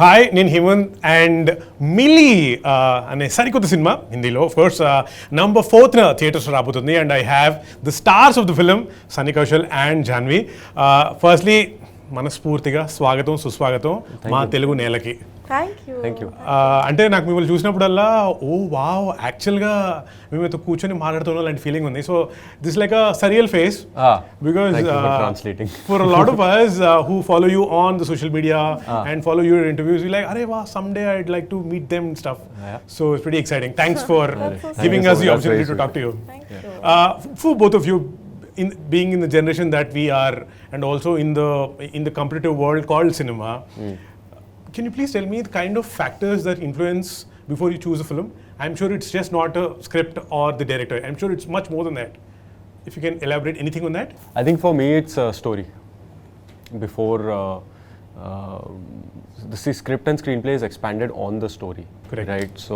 Hi నేను Hemant and milli అనే సరికొత్త సినిమా హిందీలో of course number 4th theatres రాబోతుంది and I have the stars of the film Sunny Kaushal and Janhvi. Firstly మనస్ఫూర్తిగా స్వాగతం సుస్వాగతం మా తెలుగు నేలకి. Thank you. అంటే నాకు మిమ్మల్ని చూసినప్పుడల్లా ఓ వావ్ యాక్చువల్గా మేమైతే కూర్చొని మాట్లాడుతున్నాం లాంటి ఫీలింగ్ ఉంది. So this like a surreal face because for a lot of us who follow you on the social media and follow your interviews, we like, "Arey wow, someday I'd like to meet them and stuff." So it's pretty exciting. Thanks for giving us the opportunity to talk to you. Thank you. For both of you, in being in the generation that we are and also in the competitive world called cinema, can you please tell me the kind of factors that influence before you choose a film? I'm sure it's just not a script or the director. I'm sure it's much more than that. If you can elaborate anything on that? I think for me it's a story. Before the script and screenplay is expanded on the story. Correct. Right? So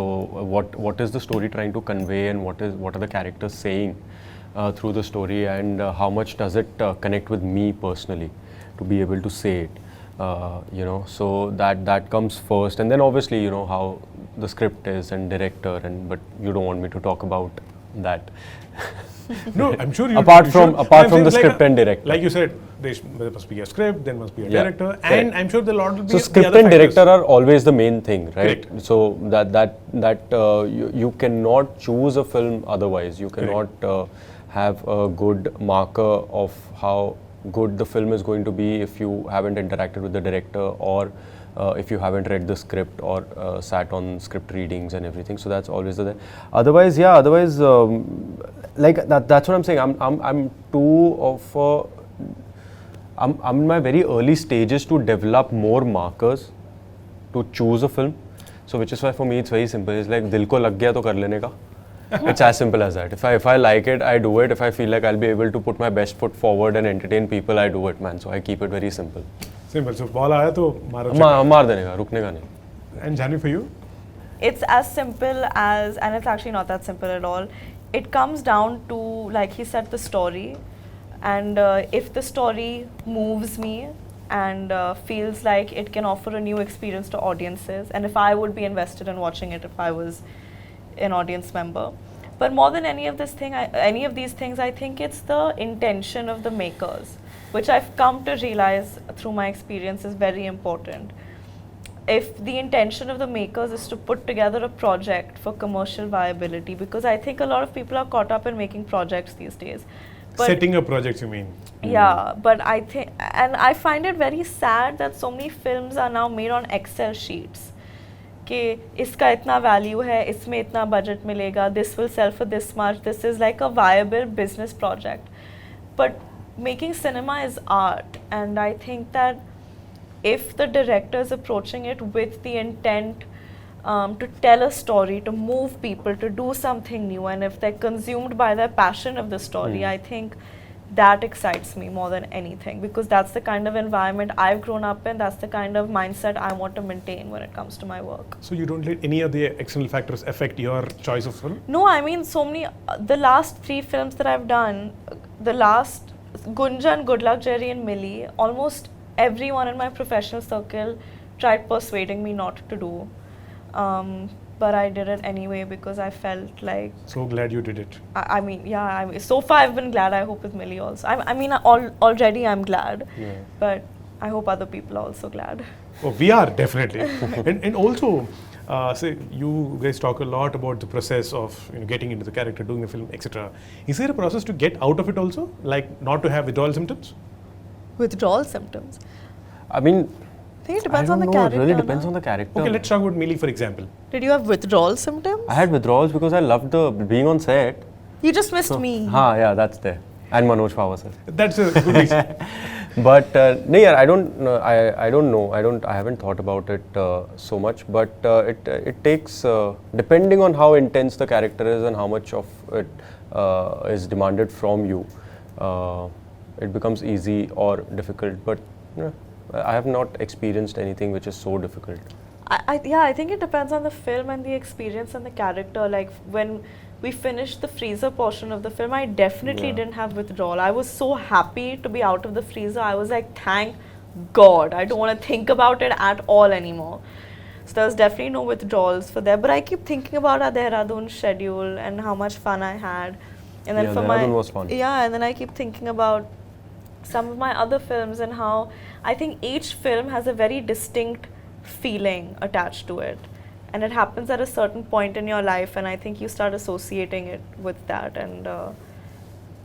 what is the story trying to convey and what are the characters saying through the story, and how much does it connect with me personally to be able to say it. So that comes first, and then obviously how the script is and director, but you don't want me to talk about that. No, I'm sure you. apart you from should. the script and director, like you said, there must be a script, there must be a director, correct. and I'm sure the lot will be. So the script other and factors. director are always the main thing, right? Correct. So that you cannot choose a film otherwise. You cannot have a good marker of how good the film is going to be if you haven't interacted with the director, or if you haven't read the script or sat on script readings and everything. So that's always the otherwise like that's what I'm saying. I'm too of I'm in my very early stages to develop more markers to choose a film. So which is why for me it's very simple. It's like dil ko lag gaya to kar lene ka. It's as simple as that. If I like it, I do it. If I feel like I'll be able to put my best foot forward and entertain people, I do it, man. So I keep it very simple. Simple. So ball आया तो मारो. मार देने का, रुकने का नहीं. And Janhvi, for you? It's as simple as, and it's actually not that simple at all. It comes down to, like he said, the story. And if the story moves me and feels like it can offer a new experience to audiences, and if I would be invested in watching it if I was an audience member. But more than any of these things, I think it's the intention of the makers, which I've come to realize through my experience is very important. If the intention of the makers is to put together a project for commercial viability, because I think a lot of people are caught up in making projects these days. But Setting up projects, you mean? Yeah, but I think, and I find it very sad that so many films are now made on Excel sheets. कि इसका इतना value है, इसमें इतना budget मिलेगा, this will sell for this much, this is like a viable business project. But making cinema is art, and I think that if the director is approaching it with the intent to tell a story, to move people, to do something new, and if they're consumed by the passion of the story, I think that excites me more than anything, because that's the kind of environment I've grown up in. That's the kind of mindset I want to maintain when it comes to my work. So you don't let any of the external factors affect your choice of film? No, I mean, so many, the last 3 films that I've done, the last Gunjan, Good Luck, Jerry and Mili, almost everyone in my professional circle tried persuading me not to do. But I did it anyway because I felt like... So glad you did it. I mean, yeah, so far I've been glad. I hope with Mili also. I mean, already I'm glad. Yeah. But I hope other people are also glad. Oh, we are definitely. and also, say you guys talk a lot about the process of getting into the character, doing the film, etc. Is there a process to get out of it also? Like not to have withdrawal symptoms? Withdrawal symptoms? I mean, I think it depends I on the don't know, character. it really depends on the character. Okay, let's talk about Mili, for example. Did you have withdrawal symptoms? I had withdrawals because I loved being on set. You just missed me. Yeah, that's there. And Manoj Pawar sir. That's a good reason. But no, yeah, I don't know. I haven't thought about it so much. But it takes depending on how intense the character is and how much of it is demanded from you. It becomes easy or difficult. But I have not experienced anything which is so difficult. I think it depends on the film and the experience and the character. Like when we finished the freezer portion of the film, I definitely didn't have withdrawal. I was so happy to be out of the freezer. I was like, thank God, I don't want to think about it at all anymore. So there was definitely no withdrawals for there. But I keep thinking about our Dehradun schedule and how much fun I had. And then Yeah, for Dehradun was fun. Yeah, and then I keep thinking about some of my other films and how I think each film has a very distinct feeling attached to it. And it happens at a certain point in your life, and I think you start associating it with that. And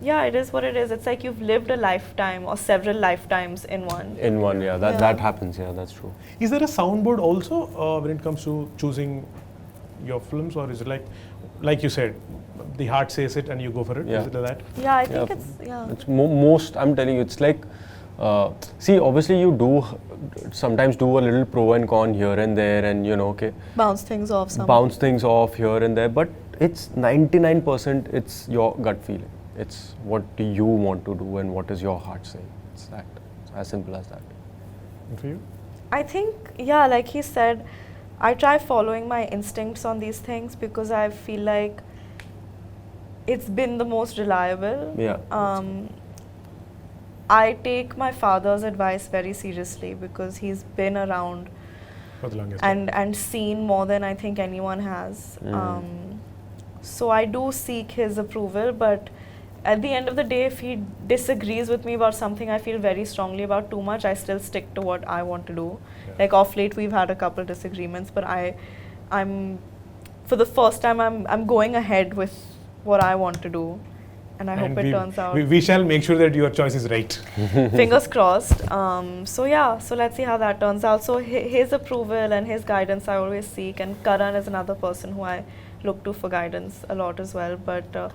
yeah, it is what it is. It's like you've lived a lifetime or several lifetimes in one. In one, yeah. That happens, yeah, that's true. Is there a soundboard also when it comes to choosing your films, or is it like you said, the heart says it and you go for it? Yeah. Is it like that? Yeah, I think It's most, I'm telling you, it's like, see, obviously you do sometimes do a little pro and con here and there, and okay, bounce things off here and there, but it's 99% it's your gut feeling. It's what do you want to do and what is your heart saying. It's that. It's as simple as that. And for you? I think, yeah, like he said, I try following my instincts on these things because I feel like it's been the most reliable. Yeah. I take my father's advice very seriously because he's been around For the longest and seen more than I think anyone has. So I do seek his approval, but at the end of the day, if he disagrees with me about something I feel very strongly about too much, I still stick to what I want to do. Yeah. Like off late, we've had a couple disagreements, but I'm for the first time, I'm going ahead with what I want to do, and I hope it turns out. We shall make sure that your choice is right. Fingers crossed. So yeah, so let's see how that turns out. So his approval and his guidance I always seek, and Karan is another person who I look to for guidance a lot as well. But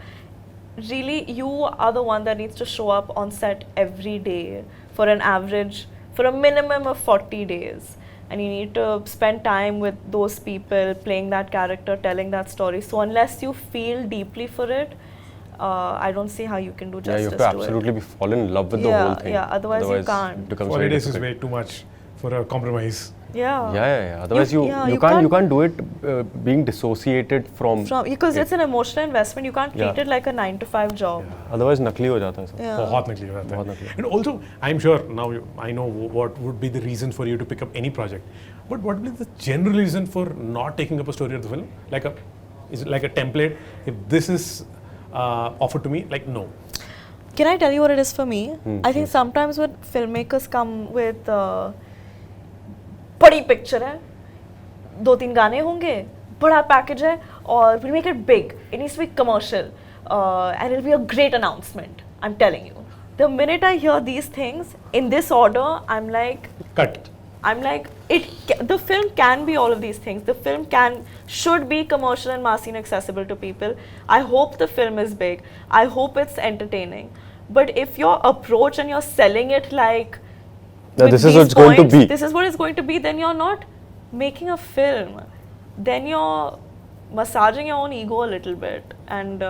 really, you are the one that needs to show up on set every day for a minimum of 40 days. And you need to spend time with those people, playing that character, telling that story. So unless you feel deeply for it, I don't see how you can do justice to it. You have to absolutely fall in love with the whole thing. Yeah, otherwise you can't. It becomes 40 very days is difficult. way too much for a compromise. Yeah. Otherwise you can't do it being dissociated from because it's an emotional investment. You can't treat Yeah. it like a 9-to-5 job. Otherwise nakli ho jata hai sab. Yeah. बहुत नकली हो जाता है. बहुत नकली. And also, I'm sure now I know what would be the reason for you to pick up any project. But what would be the general reason for not taking up a story of the film? Is it like a template? If this is offered to me, like no. Can I tell you what it is for me? I think sometimes when filmmakers come with बड़ी picture है, 2-3 गाने होंगे, बड़ा package है, और we'll make it big. It needs to be commercial, and it'll be a great announcement. I'm telling you. The minute I hear these things in this order, I'm like, Cut. the film can be all of these things. The film should be commercial and massy and accessible to people. I hope the film is big. I hope it's entertaining. But if your approach and you're selling it like, This is what it's going to be. This is what it's going to be, then you're not making a film. Then you're massaging your own ego a little bit and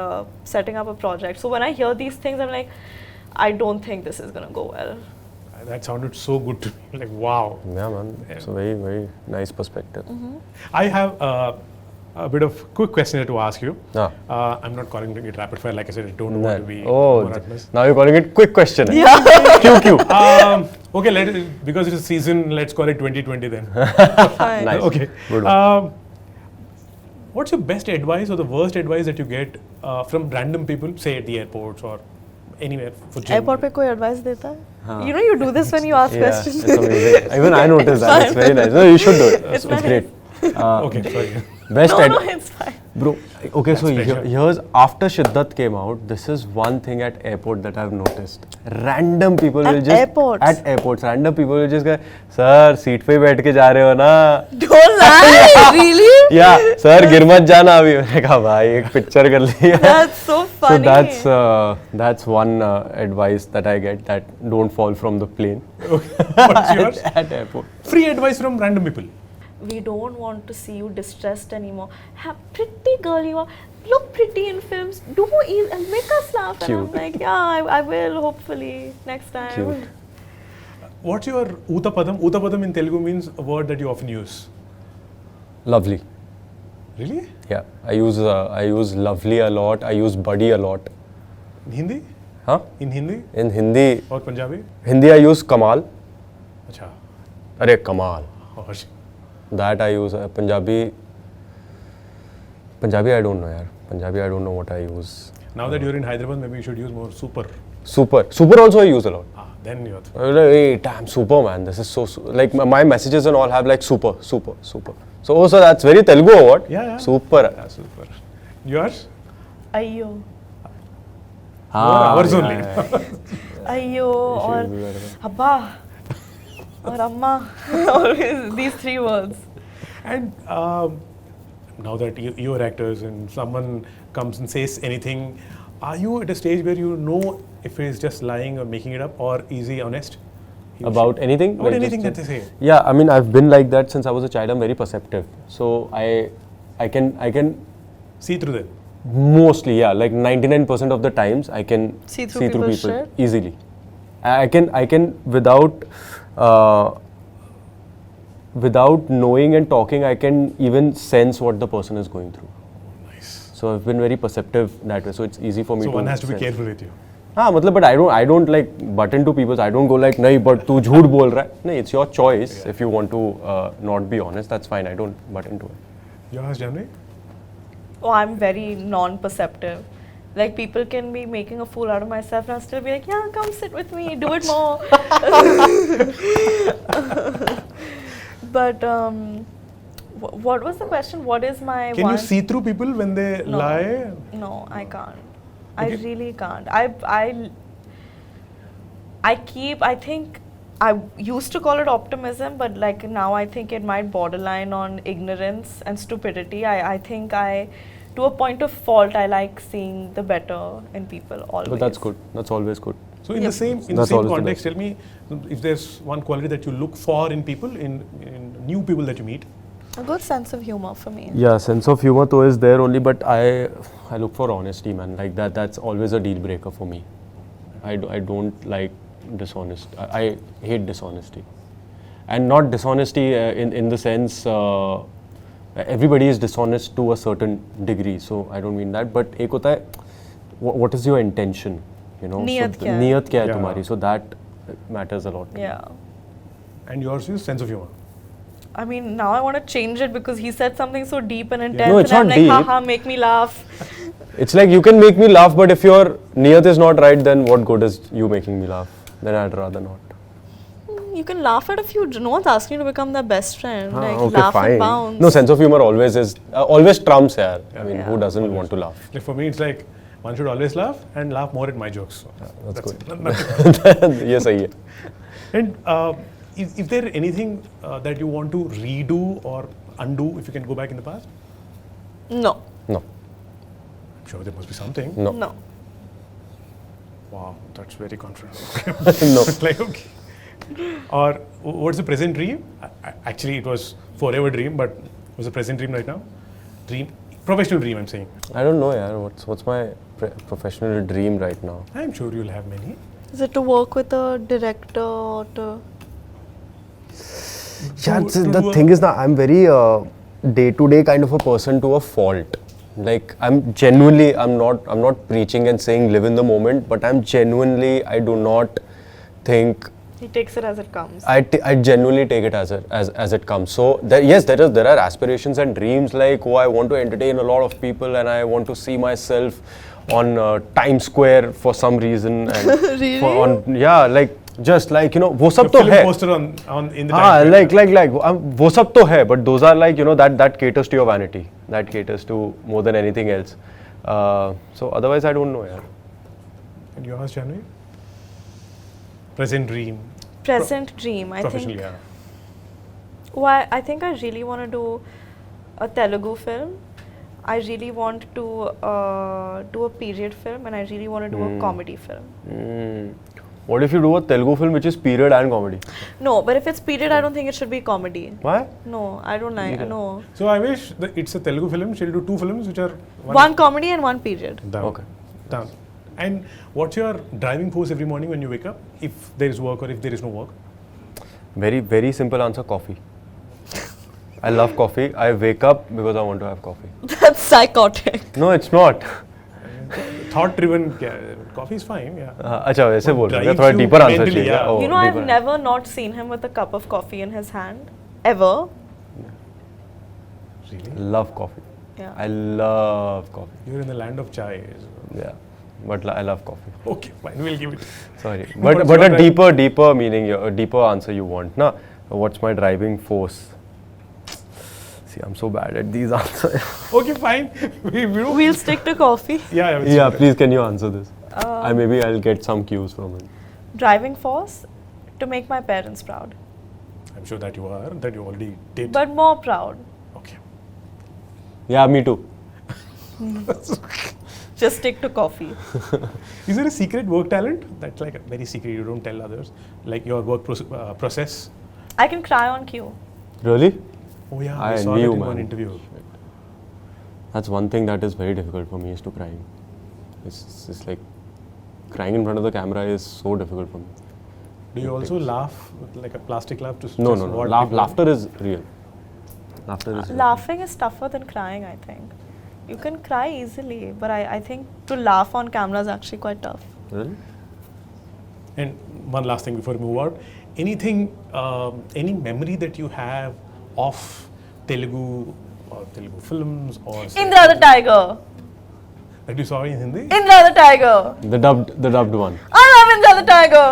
setting up a project. So when I hear these things, I'm like, I don't think this is going to go well. That sounded so good to me. Like, wow. Yeah, man. It's a very, very nice perspective. I have a bit of quick question to ask you. Ah. I'm not calling it rapid fire. Like I said, I don't want to be Oh, monotonous. now you're calling it quick question. Yeah. QQ. Okay, because it's a season, let's call it 2020 then. Fine. Nice. Okay. Good one. What's your best advice or the worst advice that you get from random people, say at the airports or anywhere for gym? Airport पे कोई advice देता है? You know you do this when you ask Yeah, questions. it's amazing. Even I noticed that. It's very nice. No, you should do it. It's It's nice. great. Okay, sorry. Best No, it's fine. Bro, okay, so pressure. here's after Shiddat came out, this is one thing at airport that I've noticed. Random people will just airports? at airports, random people will just go, sir, seat पे बैठ के जा रहे हो ना? Don't lie, really? Yeah, sir, गिर मत जाना अभी. मैंने कहा भाई एक पिक्चर कर ली. That's so funny. So that's one advice that I get, that don't fall from the plane What's yours? at airport. Free advice from random people. We don't want to see you distressed anymore. Pretty girl you are. Look pretty in films. Do and make us laugh. Cute. And I'm like, yeah, I will hopefully next time. Cute. What's your Utapadam? Utapadam in Telugu means a word that you often use. Lovely. Really? Yeah, I use lovely a lot. I use buddy a lot. In Hindi? Huh? In Hindi In Hindi, or Punjabi? I use Kamal. अच्छा. अरे कमाल. और That I use. Punjabi I don't know yaar. Punjabi I don't know what I use. now that you're in Hyderabad, maybe you should use more super. Super also I use a lot. Then you're. Hey, damn, super man. This is so like my messages and all have like super. So that's very Telugu or what? Yeah. Super. Yeah, super. Yours? Ayyo. Hours only. Ayyo or Abba or Amma. Always these three words. And now that you're actors and someone comes and says anything, are you at a stage where you know if he's just lying or making it up, or is he honest? About anything? About anything that they say. Yeah, I mean, I've been like that since I was a child. I'm very perceptive. So I can See through them. mostly, yeah, like 99% of the times I can See through people's shit? easily. I can without knowing and talking, I can even sense what the person is going through. Nice. So I've been very perceptive that way. So it's easy for me So to one has to be sense. careful with you. but I don't like butt into people's. I don't go like, nahi, but tu jhoot bol raha hai. No, it's your choice. Yeah. If you want to not be honest, that's fine. I don't butt into it. Yours, Janhvi? Oh, I'm very non-perceptive. Like people can be making a fool out of myself and I'll still be like, yeah, come sit with me, do it more. But what was the question? What is my Can you see through people when they No. lie? No, I can't. Okay. I really can't. I think I used to call it optimism, but like now I think it might borderline on ignorance and stupidity. I think to a point of fault, I like seeing the better in people always. But that's good. That's always good. So in Yep. the same That's always the context, tell me if there's one quality that you look for in people, in new people that you meet. A good sense of humor for me. Yeah, sense of humor though is there only, but I look for honesty, man. Like that's always a deal breaker for me. I don't like dishonest. I hate dishonesty, and not dishonesty in the sense everybody is dishonest to a certain degree. So I don't mean that. But एक होता है, what is your intention? You know, नीयत क्या है? नीयत क्या है Yeah. तुम्हारी? So that matters a lot. Yeah. And yours is sense of humor. I mean, now I want to change it because he said something so deep and intense. No, it's and I'm not like, deep. haha, make me laugh. It's like you can make me laugh, but if your niyat is not right, then what good is you making me laugh? Then I'd rather not. You can laugh at a few. No one's asking you to become their best friend. Like, Okay, laugh fine. and bounce. No, sense of humor always is always trumps, yaar. I mean, Yeah. who doesn't want to laugh? Like for me, it's like one should always laugh and laugh more at my jokes. So That's good. it. ये सही है. And is there anything that you want to redo or undo if you can go back in the past? No. No, I'm sure there must be something. no, No. Wow, that's very confident. no. Like, okay. Or what's the present dream? Actually, it was forever dream, but what's the present dream right now? Dream, professional dream, I'm saying. I don't know, yaar. What's my professional dream right now? I'm sure you'll have many. Is it to work with a director or to... Yeah, To the do thing is that I'm very day-to-day kind of a person to a fault. Like I'm not preaching and saying live in the moment, but I do not think. He takes it as it comes. I genuinely take it as it comes. So there are aspirations and dreams like, oh, I want to entertain a lot of people and I want to see myself on Times Square for some reason. And Really? Just like, you know, वो The सब तो film है. poster on in the हाँ, Times Square. वो सब तो है, but those are like, you know, that caters to your vanity. That caters to more than anything else. So otherwise, I don't know, yaar. And yours, Janhvi? Present dream. Present dream, I Professional, think. yeah. Well, I think I really want to do a Telugu film. I really want to do a period film, and I really want to do a comedy film. What if you do a Telugu film which is period and comedy? No, but if it's period, I don't think it should be comedy. Why? No, I don't like. No, So I wish that it's a Telugu film. She'll do two films which are one comedy and one period. Down. Okay. Down. And what's your driving force every morning when you wake up? If there is work or if there is no work? Very, very simple answer, coffee. I love coffee. I wake up because I want to have coffee. That's psychotic. No, it's not. thought-driven. Coffee is fine, yeah. अच्छा वैसे बोल रहे हैं drives थोड़ा you deeper answer mentally, चाहिए. yeah. Oh, You know, I've deeper. never not seen him with a cup of coffee in his hand, ever. Really? Love coffee. Yeah. I love coffee. You're in the land of chai. Yeah, but I love coffee. Okay, fine. We'll give it. Sorry, But but it's a not deeper meaning, a deeper answer you want, na? What's my driving force? See, I'm so bad at these answers. Okay, fine. We don't. We'll stick to coffee. Yeah, Yeah, please, can you answer this? Maybe I'll get some cues from it. Driving force to make my parents proud, I'm sure that you are. That you already did. but more proud. Okay. Yeah, me too. Just stick to coffee. Is there a secret work talent that's like very secret? You don't tell others, like your work process. I can cry on cue. Really? Oh yeah, I I saw envy that you, in man. one interview. That's one thing that is very difficult for me, is to crying. It's like crying in front of the camera is so difficult for me. Do you also laugh with like a plastic laugh to No. just what people- Laughter is real. Laughter is real. Laughing is tougher than crying, I think. You can cry easily, but I think to laugh on camera is actually quite tough. Really? And one last thing before we move out, anything, any memory that you have of Telugu or Telugu films or say, Indra the Tiger! that you saw in Hindi? Indra the Tiger! The dubbed one. I love Indra the Tiger!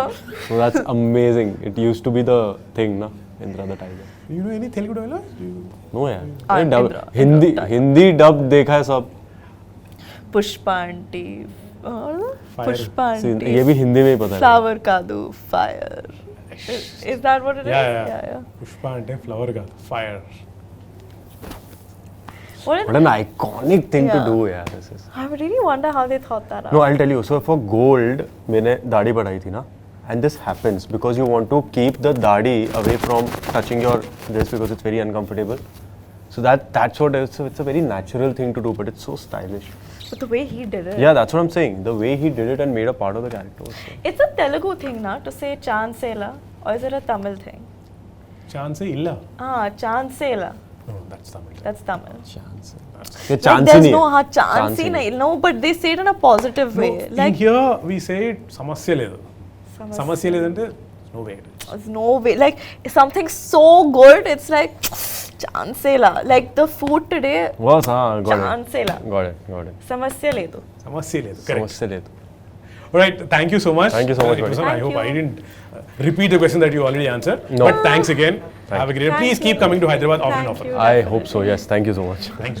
So that's amazing. It used to be the thing, na? Indra the Tiger. Do you know any Telugu dialogues? Do you? No यार. Indra Hindi dub देखा है सब. Pushpa aunty. Fire. Pushpa See, aunty. ये भी हिंदी में ही पता है. Flower kadu, fire. Is that what it is? Yeah. Pushpa and flower ka fire. What an iconic thing to Yeah. do यार. This is. I really wonder how they thought that out. No, I'll tell you. So for gold, मैंने दाढ़ी बढ़ाई थी ना. And this happens because you want to keep the dadi away from touching your dress because it's very uncomfortable. So that's what it's a very natural thing to do, but it's so stylish. But the way he did it. Yeah, that's what I'm saying. The way he did it and made a part of the character was so. It's a Telugu thing, na, to say Chansela, or is it a Tamil thing? Chance illa. Chansela. No, that's Tamil. That's Tamil. Chance. That's ये Like chance ही there's नहीं no है. chance ही नहीं. No, but they say it in a positive way. in Like here we say సమస్య లేదు. సమస్య లేదంటే no way. there's no way. Like something so good, it's like Chansela. Like the food today, Was हाँ, got Chansela. it. Samasya ledu. సమస్య లేదు. Correct. समझ से ले तो. Alright, thank you so much. Thank you so much, It was buddy. fun. I Thank hope I you. didn't repeat the question that you already answered. No. But thanks again. Have a great day. Thank Please keep you. coming to Hyderabad often and Thank often. you. I hope so. Yes. Thank you so much. Thanks. Thank